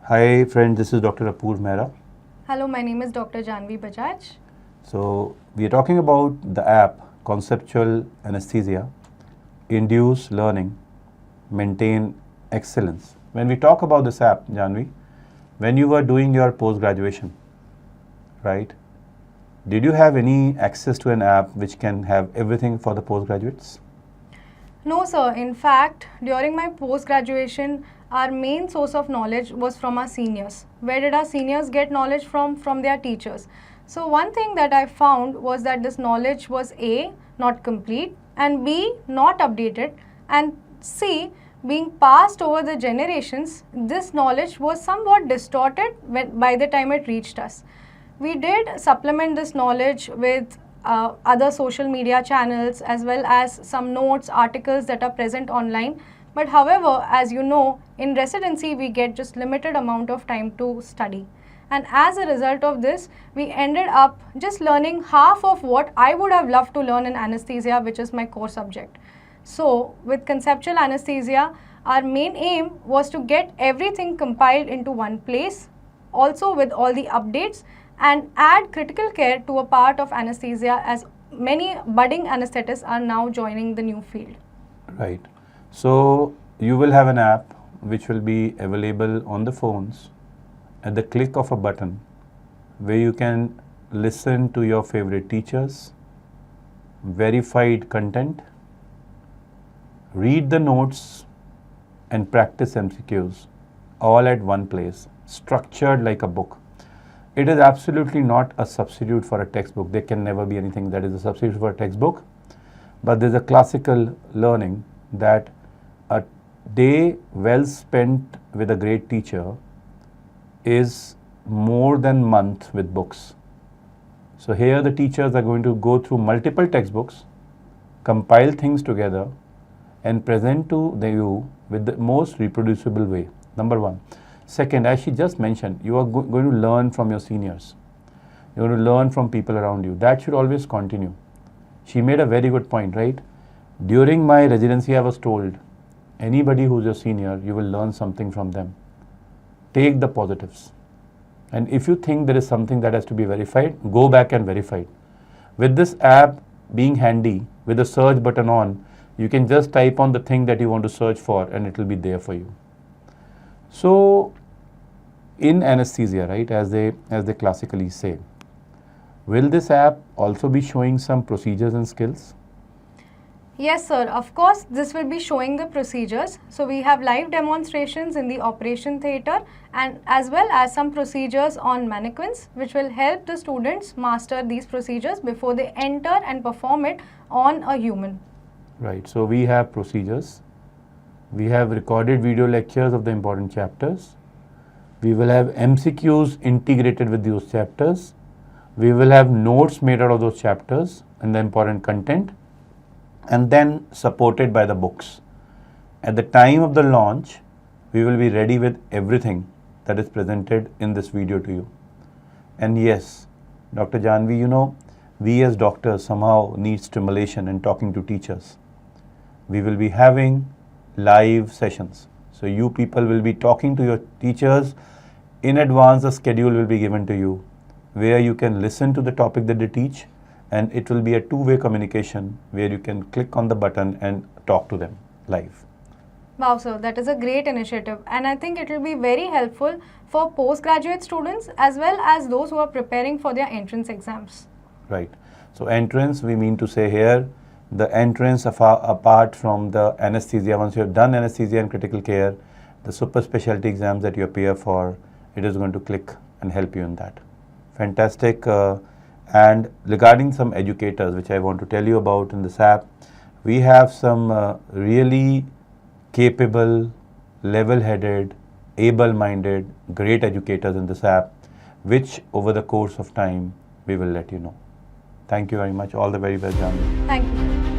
Hi friends, this is Dr. Apurv Mehra. Hello, my name is Dr. Jhanvi Bajaj. So we are talking about the app Conceptual Anesthesia, induce learning, maintain excellence. When we talk about this app, Jhanvi, when you were doing your post-graduation, right, did you have any access to an app which can have everything for the postgraduates? No, sir. In fact, during my post-graduation, our main source of knowledge was from our seniors. Where did our seniors get knowledge from? From their teachers. So one thing that I found was that this knowledge was A, not complete, and B, not updated, and C, being passed over the generations, this knowledge was somewhat distorted by the time it reached us. We did supplement this knowledge with other social media channels as well as some notes, articles that are present online. But however, as you know, in residency, we get just limited amount of time to study. And as a result of this, we ended up just learning half of what I would have loved to learn in anesthesia, which is my core subject. So with conceptual anesthesia, our main aim was to get everything compiled into one place, also with all the updates, and add critical care to a part of anesthesia, as many budding anesthetists are now joining the new field. Right. So you will have an app which will be available on the phones at the click of a button, where you can listen to your favorite teachers, verified content, read the notes and practice MCQs all at one place, structured like a book. It is absolutely not a substitute for a textbook. There can never be anything that is a substitute for a textbook. But there's a classical learning that a day well spent with a great teacher is more than month with books. So here the teachers are going to go through multiple textbooks, compile things together and present to you with the most reproducible way. Number one. Second, as she just mentioned, you are going to learn from your seniors. You're going to learn from people around you. That should always continue. She made a very good point, right? During my residency, I was told, anybody who's your senior, you will learn something from them. Take the positives. And if you think there is something that has to be verified, go back and verify it. With this app being handy, with the search button on, you can just type on the thing that you want to search for and it will be there for you. So in anesthesia, right, as they classically say, will this app also be showing some procedures and skills? Yes, sir. Of course, this will be showing the procedures. So we have live demonstrations in the operation theatre and as well as some procedures on mannequins, which will help the students master these procedures before they enter and perform it on a human. Right. So we have procedures. We have recorded video lectures of the important chapters. We will have MCQs integrated with those chapters. We will have notes made out of those chapters and the important content, and then supported by the books. At the time of the launch, we will be ready with everything that is presented in this video to you. And yes, Dr. Jhanvi, you know, we as doctors somehow need stimulation and talking to teachers. We will be having live sessions. So you people will be talking to your teachers. In advance, a schedule will be given to you where you can listen to the topic that they teach, and it will be a two-way communication where you can click on the button and talk to them live. Wow, sir, that is a great initiative, and I think it will be very helpful for postgraduate students as well as those who are preparing for their entrance exams. Right. So entrance, we mean to say here, the entrance apart from the anesthesia. Once you have done anesthesia and critical care, the super specialty exams that you appear for, it is going to click and help you in that. Fantastic. And regarding some educators, which I want to tell you about in this app, we have some really capable, level-headed, able-minded, great educators in this app, which over the course of time, we will let you know. Thank you very much. All the very best, Jhanvi. Thank you.